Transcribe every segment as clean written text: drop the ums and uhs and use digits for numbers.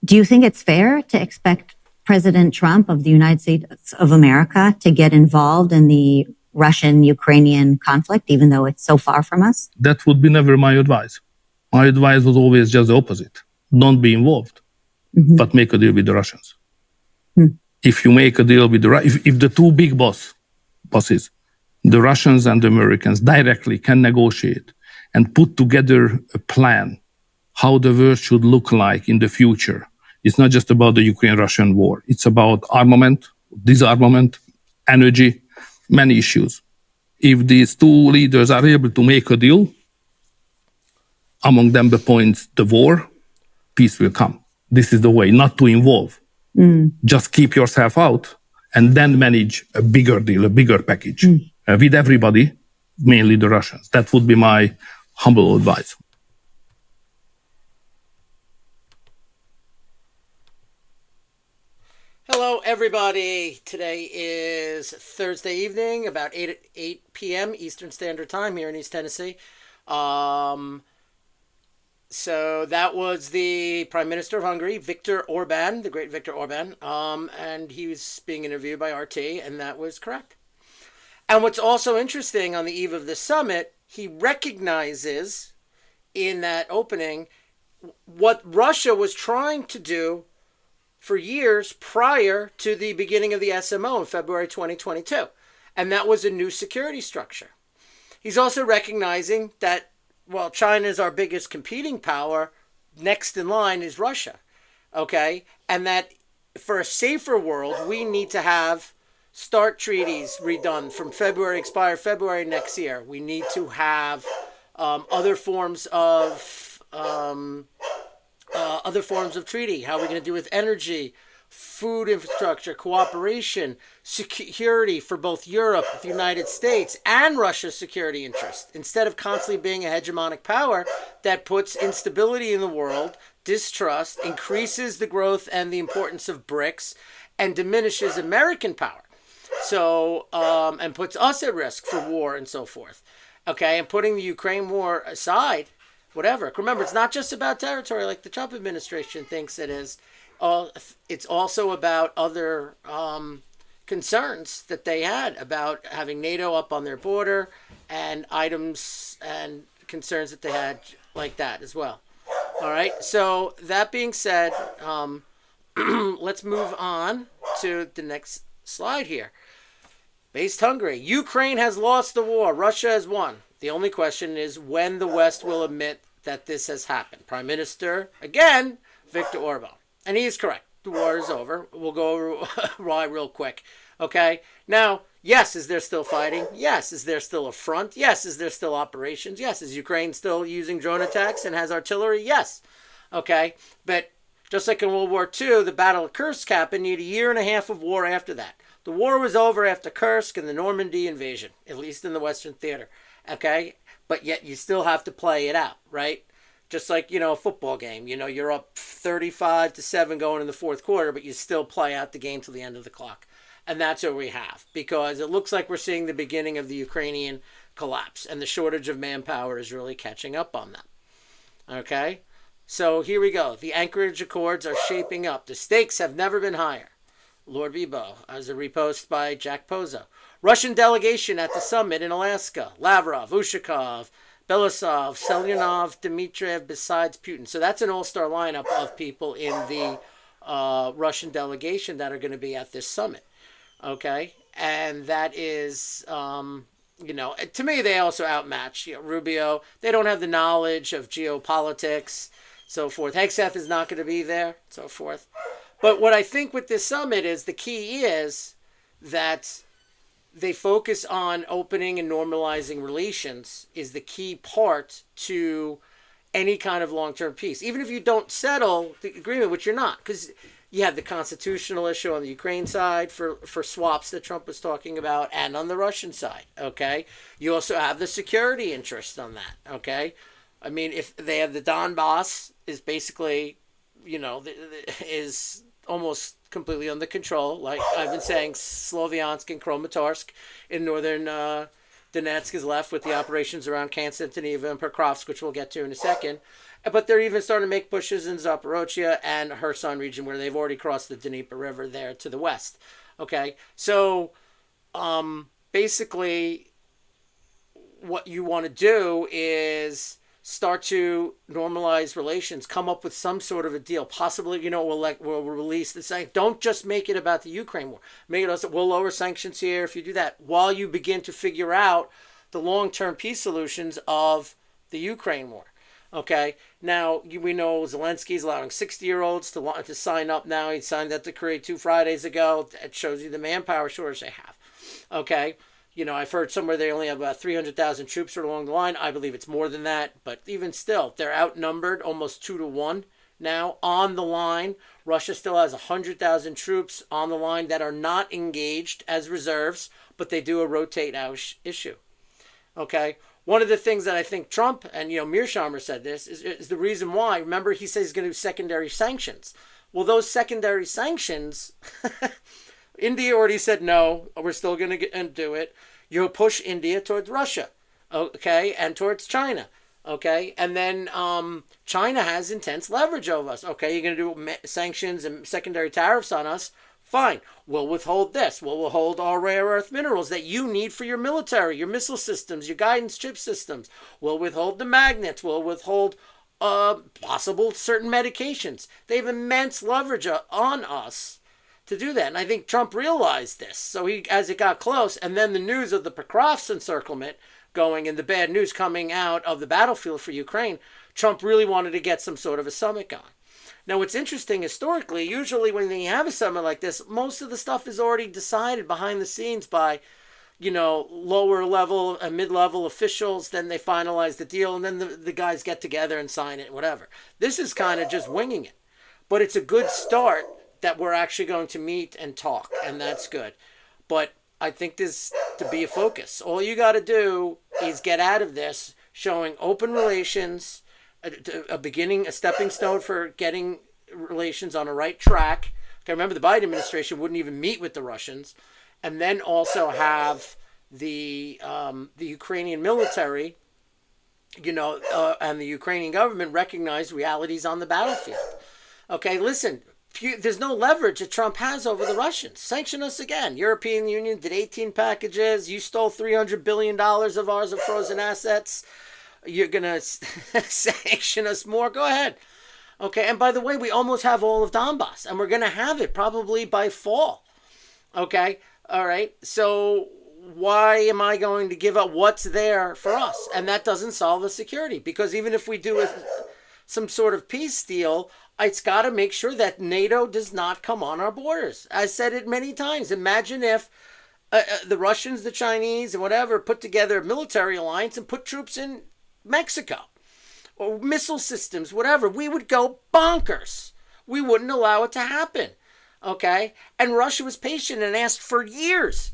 Do you think it's fair to expect President Trump of the United States of America to get involved in the Russian-Ukrainian conflict, even though it's so far from us? That would be never my advice. My advice was always just the opposite. Don't be involved, but make a deal with the Russians. If you make a deal with if the two big bosses, the Russians and the Americans, directly can negotiate and put together a plan how the world should look like in the future. It's not just about the Ukraine-Russian war. It's about armament, disarmament, energy, many issues. If these two leaders are able to make a deal, among them the points, the war, peace will come. This is the way, not to involve. Just keep yourself out and then manage a bigger deal, a bigger package with everybody, mainly the Russians. That would be my humble advice. Hello, everybody. Today is Thursday evening, about 8 p.m. Eastern Standard Time here in East Tennessee. So that was the Prime Minister of Hungary, Viktor Orban, the great Viktor Orban, and he was being interviewed by RT, and that was correct. And what's also interesting on the eve of the summit, he recognizes in that opening what Russia was trying to do for years prior to the beginning of the SMO in February 2022. And that was a new security structure. He's also recognizing that, well, China is our biggest competing power. Next in line is Russia. Okay? And that for a safer world, we need to have START treaties redone from expire February next year. We need to have other forms of treaty. How are we going to do with energy, food infrastructure, cooperation, security for both Europe, the United States, and Russia's security interests, instead of constantly being a hegemonic power that puts instability in the world, distrust, increases the growth and the importance of BRICS, and diminishes American power. So, and puts us at risk for war and so forth. Okay, and putting the Ukraine war aside, whatever. Remember, it's not just about territory like the Trump administration thinks it is. It's also about other concerns that they had about having NATO up on their border and items and concerns that they had like that as well. All right. So that being said, let's move on to the next slide here. Based Hungary. Ukraine has lost the war. Russia has won. The only question is when the West will admit that this has happened. Prime Minister, again, Viktor Orban. And he is correct. The war is over. We'll go over why real quick. Okay? Now, yes, is there still fighting? Yes. Is there still a front? Yes. Is there still operations? Yes. Is Ukraine still using drone attacks and has artillery? Yes. Okay? But just like in World War II, the Battle of Kursk happened. You had a year and a half of war after that. The war was over after Kursk and the Normandy invasion, at least in the Western theater. Okay? But yet you still have to play it out, right? Just like, a football game. You're up 35-7 going in the fourth quarter, but you still play out the game till the end of the clock. And that's what we have, because it looks like we're seeing the beginning of the Ukrainian collapse, and the shortage of manpower is really catching up on them. Okay? So here we go. The Anchorage Accords are shaping up. The stakes have never been higher. Lord Bebo, as a repost by Jack Pozo. Russian delegation at the summit in Alaska. Lavrov, Ushakov, Belousov, Selyunov, Dmitriev, besides Putin. So that's an all-star lineup of people in the Russian delegation that are going to be at this summit. Okay? And that is, to me, they also outmatch Rubio. They don't have the knowledge of geopolitics, so forth. Hegseth is not going to be there, so forth. But what I think with this summit is the key is that they focus on opening and normalizing relations is the key part to any kind of long-term peace. Even if you don't settle the agreement, which you're not, because you have the constitutional issue on the Ukraine side for swaps that Trump was talking about, and on the Russian side, okay? You also have the security interest on that, okay? I mean, if they have the Donbass is basically, is almost completely under control. Like I've been saying, Sloviansk and Kramatorsk in northern Donetsk is left with the operations around Konstantinivka and Pokrovsk, which we'll get to in a second. But they're even starting to make pushes in Zaporozhye and Kherson region, where they've already crossed the Dnieper River there to the west. Okay, so basically, what you want to do is start to normalize relations, come up with some sort of a deal. Possibly, we'll release the sanction. Don't just make it about the Ukraine war. Make it also, we'll lower sanctions here if you do that, while you begin to figure out the long-term peace solutions of the Ukraine war. Okay, now we know Zelensky's allowing 60-year-olds to sign up now. He signed that decree 2 Fridays ago. It shows you the manpower shortage they have. Okay, I've heard somewhere they only have about 300,000 troops along the line. I believe it's more than that, but even still, they're outnumbered almost 2 to 1 now on the line. Russia still has 100,000 troops on the line that are not engaged as reserves, but they do a rotate out issue. Okay. One of the things that I think Trump, and Mearsheimer said this, is the reason why. Remember, he says he's going to do secondary sanctions. Well, those secondary sanctions, India already said no, we're still going to do it. You'll push India towards Russia, okay, and towards China, okay? And then China has intense leverage over us. Okay, you're going to do sanctions and secondary tariffs on us. Fine, we'll withhold this. We'll withhold all rare earth minerals that you need for your military, your missile systems, your guidance chip systems. We'll withhold the magnets. We'll withhold possible certain medications. They have immense leverage on us to do that. And I think Trump realized this. So as it got close, and then the news of the Pokrovsk encirclement going and the bad news coming out of the battlefield for Ukraine, Trump really wanted to get some sort of a summit going. Now, what's interesting historically, usually when you have a summit like this, most of the stuff is already decided behind the scenes by, lower level and mid-level officials. Then they finalize the deal, and then the guys get together and sign it, whatever. This is kind of just winging it. But it's a good start that we're actually going to meet and talk, and that's good. But I think this to be a focus. All you got to do is get out of this showing open relations, a stepping stone for getting relations on a right track. Okay, remember the Biden administration wouldn't even meet with the Russians, and then also have the Ukrainian military, and the Ukrainian government recognize realities on the battlefield. Okay, listen, there's no leverage that Trump has over the Russians. Sanction us again. European Union did 18 packages. You stole $300 billion of ours of frozen assets. You're going to sanction us more? Go ahead. Okay, and by the way, we almost have all of Donbass, and we're going to have it probably by fall. Okay, all right. So why am I going to give up what's there for us? And that doesn't solve the security, because even if we do some sort of peace deal, it's got to make sure that NATO does not come on our borders. I said it many times. Imagine if the Russians, the Chinese, and whatever put together a military alliance and put troops in Mexico or missile systems, whatever. We would go bonkers. We wouldn't allow it to happen. Okay, and Russia was patient and asked for years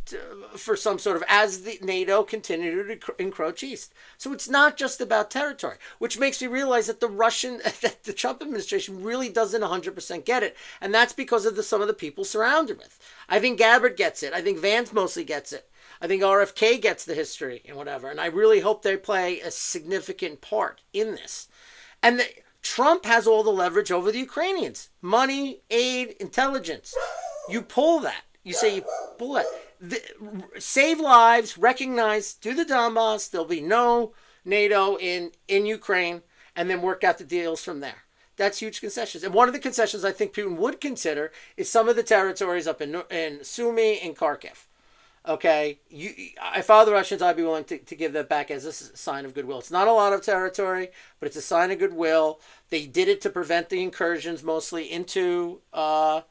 for some sort of, as the NATO continued to encroach east. So it's not just about territory, which makes me realize that the Trump administration really doesn't 100% get it, and that's because of some of the people surrounded with. I think Gabbard gets it. I think Vance mostly gets it. I think RFK gets the history and whatever, and I really hope they play a significant part in this. And Trump has all the leverage over the Ukrainians. Money, aid, intelligence. You pull that. You pull that. Save lives, recognize, do the Donbass. There'll be no NATO in Ukraine, and then work out the deals from there. That's huge concessions. And one of the concessions I think Putin would consider is some of the territories up in Sumy and Kharkiv. Okay, if I were the Russians, I'd be willing to give that back as a sign of goodwill. It's not a lot of territory, but it's a sign of goodwill. They did it to prevent the incursions mostly into Russia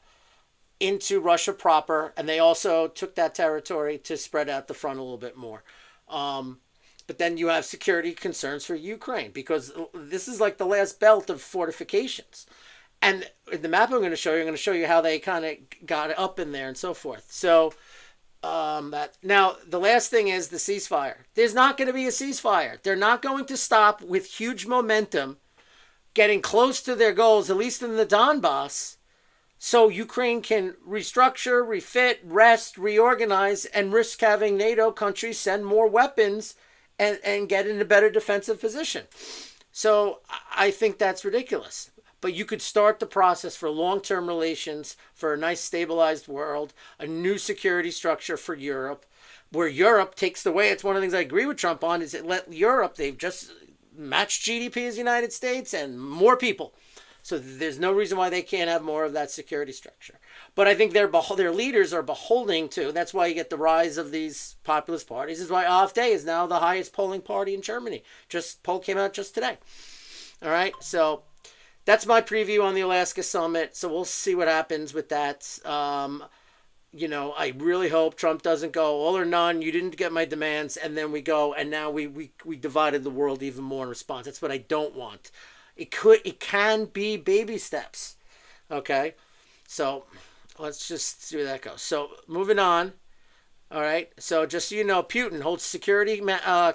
proper, and they also took that territory to spread out the front a little bit more. But then you have security concerns for Ukraine, because this is like the last belt of fortifications. And in the map I'm going to show you how they kind of got up in there and so forth. So now the last thing is the ceasefire. There's not going to be a ceasefire. They're not going to stop with huge momentum, getting close to their goals, at least in the Donbass, so Ukraine can restructure, refit, rest, reorganize, and risk having NATO countries send more weapons and get in a better defensive position. So I think that's ridiculous. But you could start the process for long-term relations, for a nice stabilized world, a new security structure for Europe, where Europe takes the way. It's one of the things I agree with Trump on, is it let Europe, they've just matched GDP as the United States and more people. So there's no reason why they can't have more of that security structure. But I think their leaders are beholding to. That's why you get the rise of these populist parties. This is why AfD is now the highest polling party in Germany. Poll came out just today. All right, so that's my preview on the Alaska summit. So we'll see what happens with that. I really hope Trump doesn't go all or none. You didn't get my demands, and then we go, and now we divided the world even more in response. That's what I don't want. It can be baby steps. Okay, so let's just see where that goes. So moving on. All right. So just so you know, Putin holds Security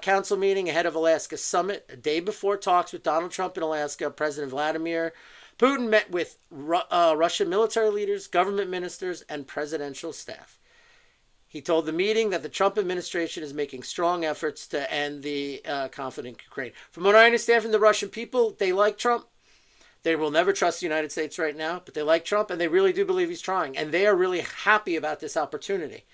Council meeting ahead of Alaska summit a day before talks with Donald Trump in Alaska. President Vladimir Putin met with Russian military leaders, government ministers, and presidential staff. He told the meeting that the Trump administration is making strong efforts to end the conflict in Ukraine. From what I understand from the Russian people, they like Trump. They will never trust the United States right now, but they like Trump, and they really do believe he's trying. And they are really happy about this opportunity.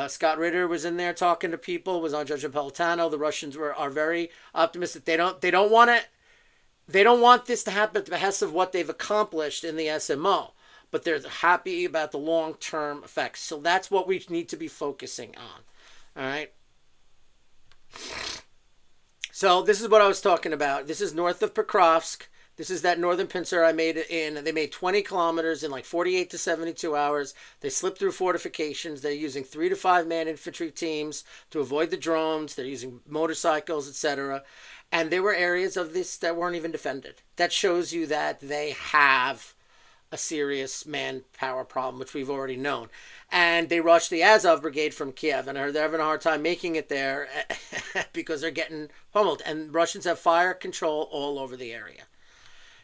Scott Ritter was in there talking to people, was on Judge Napolitano. The Russians are very optimistic. They don't want this to happen at the behest of what they've accomplished in the SMO. But they're happy about the long-term effects. So that's what we need to be focusing on. All right. So this is what I was talking about. This is north of Pokrovsk. This is that northern pincer I made it in. They made 20 kilometers in like 48 to 72 hours. They slipped through fortifications. They're using 3 to 5 man infantry teams to avoid the drones. They're using motorcycles, etc. And there were areas of this that weren't even defended. That shows you that they have a serious manpower problem, which we've already known. And they rushed the Azov brigade from Kiev, and they're having a hard time making it there because they're getting pummeled. And Russians have fire control all over the area.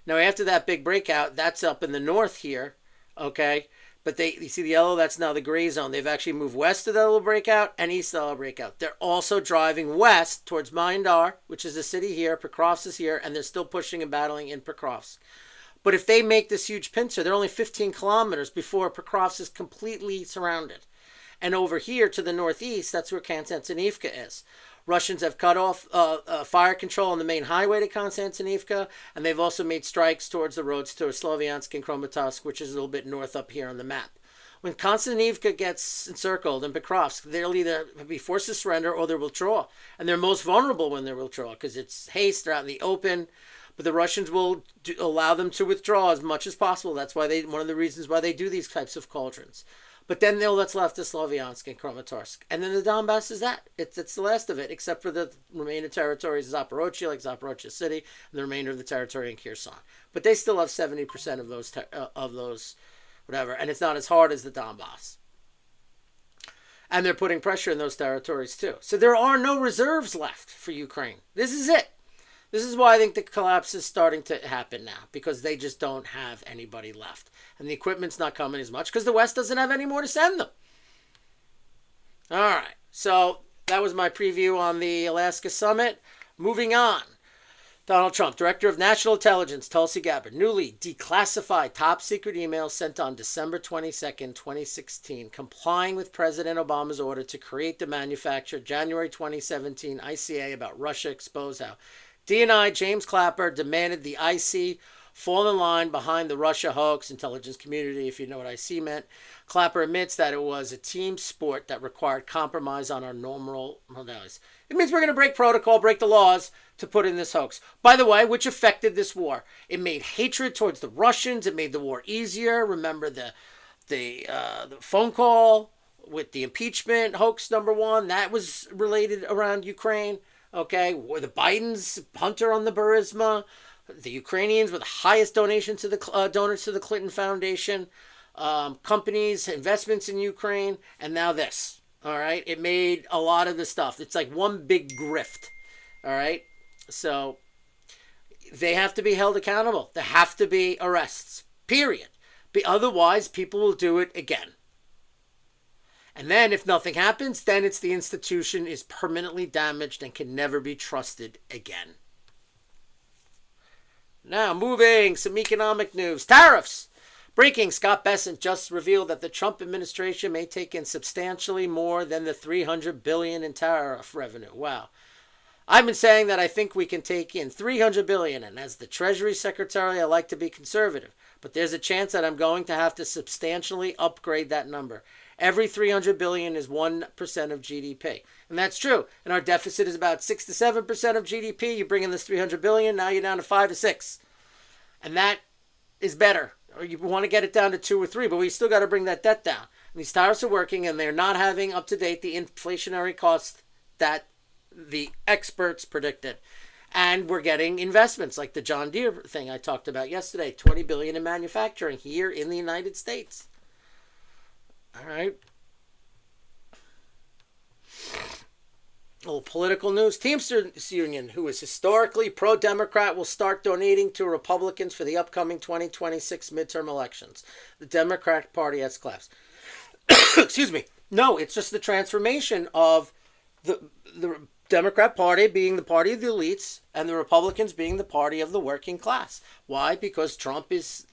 Now, after that big breakout, that's up in the north here, okay? But you see the yellow, that's now the gray zone. They've actually moved west of that little breakout and east of that little breakout. They're also driving west towards Myndar, which is a city here. Pokrovsk is here, and they're still pushing and battling in Pokrovsk. But if they make this huge pincer, they're only 15 kilometers before Pokrovsk is completely surrounded. And over here to the northeast, that's where Konstantinivka is. Russians have cut off fire control on the main highway to Konstantinivka, and they've also made strikes towards the roads to Sloviansk and Kramatorsk, which is a little bit north up here on the map. When Konstantinivka gets encircled in Pokrovsk, they'll either be forced to surrender or they'll withdraw. And they're most vulnerable when they withdraw because it's haste, they're out in the open. But the Russians will allow them to withdraw as much as possible. That's why one of the reasons why they do these types of cauldrons. But then what's left is Sloviansk and Kramatorsk. And then the Donbass is that. It's the last of it, except for the remaining territories of Zaporozhye, like Zaporozhye City, and the remainder of the territory in Kherson. But they still have 70% of those, whatever. And it's not as hard as the Donbass. And they're putting pressure in those territories too. So there are no reserves left for Ukraine. This is it. This is why I think the collapse is starting to happen now, because they just don't have anybody left. And the equipment's not coming as much because the West doesn't have any more to send them. All right. So that was my preview on the Alaska summit. Moving on. Donald Trump, Director of National Intelligence, Tulsi Gabbard, newly declassified top secret emails sent on December 22nd, 2016, complying with President Obama's order to create the manufactured January 2017 ICA about Russia exposed how DNI James Clapper demanded the IC fall in line behind the Russia hoax. Intelligence community, if you know what IC meant. Clapper admits that it was a team sport that required compromise on our normal modalities. It means we're going to break protocol, break the laws to put in this hoax. By the way, which affected this war. It made hatred towards the Russians. It made the war easier. Remember the phone call with the impeachment hoax #1. That was related around Ukraine. Okay, the Bidens, Hunter on the Burisma, the Ukrainians were the highest donation to the donors to the Clinton Foundation, companies, investments in Ukraine, and now this. All right, it made a lot of the stuff. It's like one big grift. All right, so they have to be held accountable. There have to be arrests. Period. Otherwise, people will do it again. And then if nothing happens, then it's the institution is permanently damaged and can never be trusted again. Now, moving, some economic news. Tariffs. Breaking, Scott Bessent just revealed that the Trump administration may take in substantially more than the $300 billion in tariff revenue. Wow. I've been saying that I think we can take in $300 billion, and as the Treasury Secretary, I like to be conservative. But there's a chance that I'm going to have to substantially upgrade that number. Every $300 billion is 1% of GDP. And that's true. And our deficit is about 6 to 7% of GDP. You bring in this $300 billion, now you're down to 5 to 6. And that is better. Or you want to get it down to 2 or 3, but we still got to bring that debt down. And these tariffs are working, and they're not having up to date the inflationary costs that the experts predicted. And we're getting investments like the John Deere thing I talked about yesterday, $20 billion in manufacturing here in the United States. All right. A little political news. Teamsters union, who is historically pro-Democrat, will start donating to Republicans for the upcoming 2026 midterm elections. The Democratic Party has collapsed. Excuse me. No, it's just the transformation of the Democrat Party being the party of the elites and the Republicans being the party of the working class. Why? Because Trump is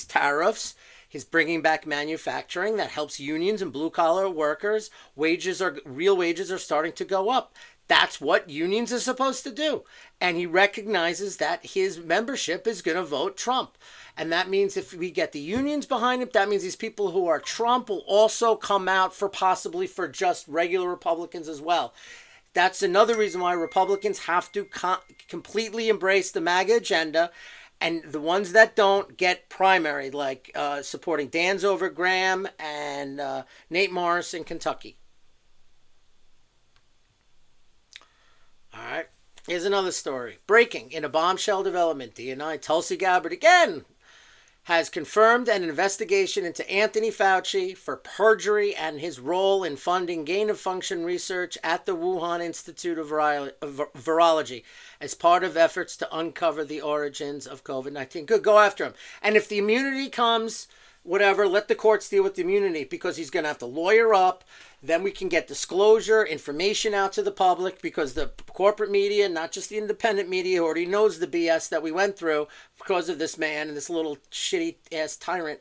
tariffs. He's bringing back manufacturing that helps unions and blue-collar workers. Real wages are starting to go up. That's what unions are supposed to do. And he recognizes that his membership is going to vote Trump. And that means if we get the unions behind him, that means these people who are Trump will also come out possibly for just regular Republicans as well. That's another reason why Republicans have to completely embrace the MAGA agenda. And the ones that don't get primary, like supporting Dan's over Graham and Nate Morris in Kentucky. All right. Here's another story. Breaking in a bombshell development. DNI Tulsi Gabbard again has confirmed an investigation into Anthony Fauci for perjury and his role in funding gain-of-function research at the Wuhan Institute of Virology as part of efforts to uncover the origins of COVID-19. Good, go after him. And if the immunity comes, whatever, let the courts deal with the immunity because he's going to have to lawyer up. Then we can get disclosure, information out to the public because the corporate media, not just the independent media, already knows the BS that we went through because of this man and this little shitty-ass tyrant,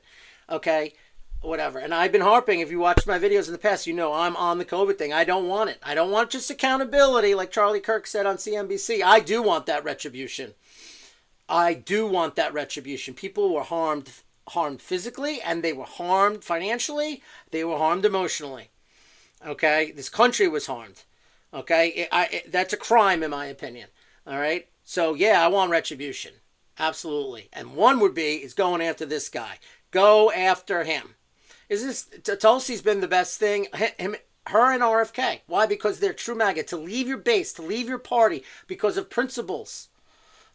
okay, whatever. And I've been harping, if you watched my videos in the past, you know I'm on the COVID thing. I don't want it. I don't want just accountability like Charlie Kirk said on CNBC. I do want that retribution. I do want that retribution. People were harmed physically, and they were harmed financially. They were harmed emotionally. Okay, this country was harmed. Okay, that's a crime in my opinion. All right, so yeah, I want retribution, absolutely. And one would be is going after this guy. Go after him. Tulsi's been the best thing. Her and RFK. Why? Because they're true MAGA. To leave your base, to leave your party because of principles.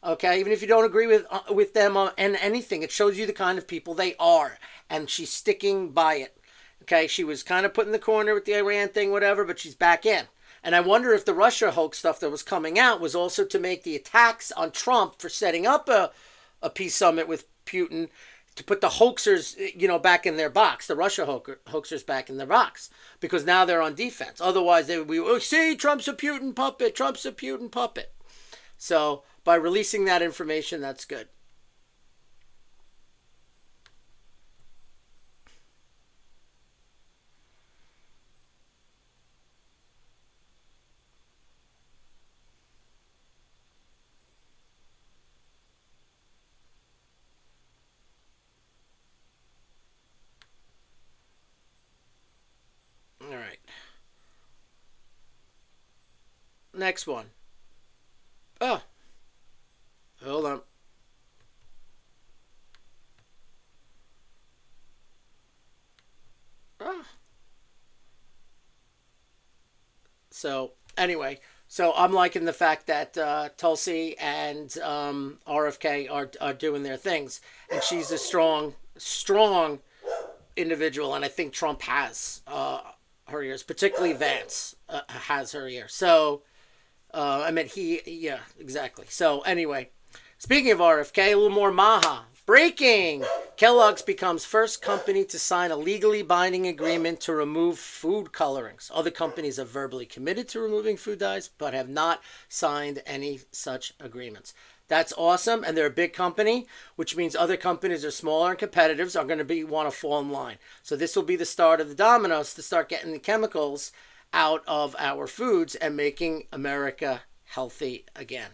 Okay, even if you don't agree with them on anything, it shows you the kind of people they are, and she's sticking by it. Okay, she was kind of put in the corner with the Iran thing, whatever, but she's back in. And I wonder if the Russia hoax stuff that was coming out was also to make the attacks on Trump for setting up a peace summit with Putin to put the hoaxers, back in their box, the Russia hoaxers back in their box, because now they're on defense. Otherwise, they would be, see, Trump's a Putin puppet, Trump's a Putin puppet. So by releasing that information, that's good. All right. Next one. Oh. Hold on. Oh. So, anyway. So, I'm liking the fact that Tulsi and RFK are doing their things. And she's a strong individual. And I think Trump has her ears. Particularly Vance has her ear. So, yeah, exactly. So, anyway. Speaking of RFK, a little more Maha. Breaking! Kellogg's becomes first company to sign a legally binding agreement to remove food colorings. Other companies have verbally committed to removing food dyes, but have not signed any such agreements. That's awesome, and they're a big company, which means other companies are smaller and competitors are going to want to fall in line. So this will be the start of the dominoes to start getting the chemicals out of our foods and making America healthy again.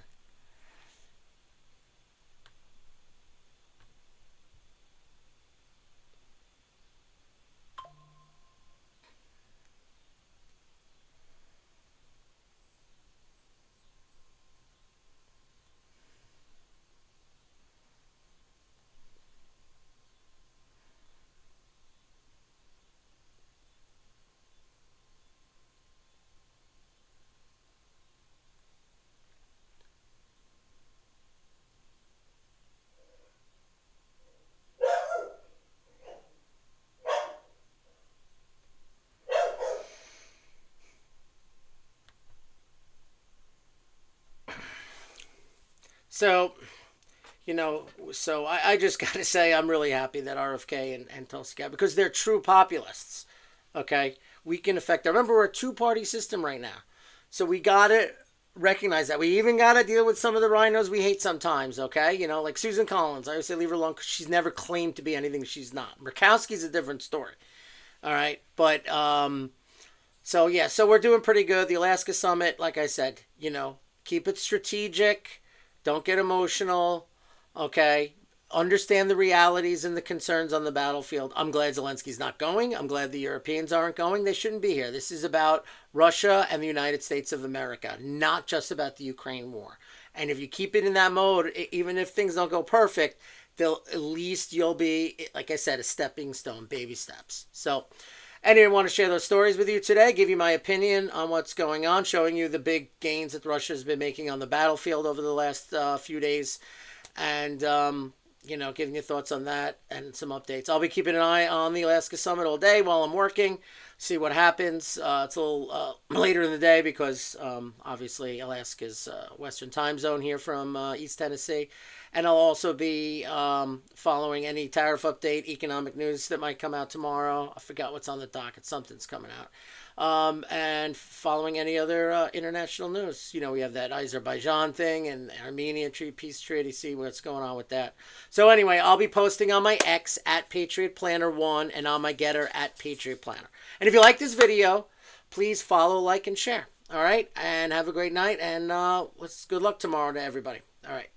So, I just got to say I'm really happy that RFK and Tulsi got, because they're true populists. Okay, we can affect. Remember, we're a two-party system right now, so we got to recognize that. We even got to deal with some of the rhinos we hate sometimes. Okay, like Susan Collins. I always say leave her alone because she's never claimed to be anything she's not. Murkowski's a different story. All right, but so yeah, so we're doing pretty good. The Alaska summit, like I said, keep it strategic. Don't get emotional. Okay. Understand the realities and the concerns on the battlefield. I'm glad Zelensky's not going. I'm glad the Europeans aren't going. They shouldn't be here. This is about Russia and the United States of America, not just about the Ukraine war. And if you keep it in that mode, even if things don't go perfect, at least you'll be, like I said, a stepping stone, baby steps. So I didn't want to share those stories with you today, give you my opinion on what's going on, showing you the big gains that Russia has been making on the battlefield over the last few days, and, giving you thoughts on that and some updates. I'll be keeping an eye on the Alaska Summit all day while I'm working, see what happens. It's a little later in the day because, obviously, Alaska's Western time zone here from East Tennessee. And I'll also be following any tariff update, economic news that might come out tomorrow. I forgot what's on the docket. Something's coming out. And following any other international news. We have that Azerbaijan thing and Armenia peace treaty, see what's going on with that. So anyway, I'll be posting on my X at Patriot Planner 1 and on my Getter at Patriot Planner. And if you like this video, please follow, like, and share. All right? And have a great night. And good luck tomorrow to everybody. All right.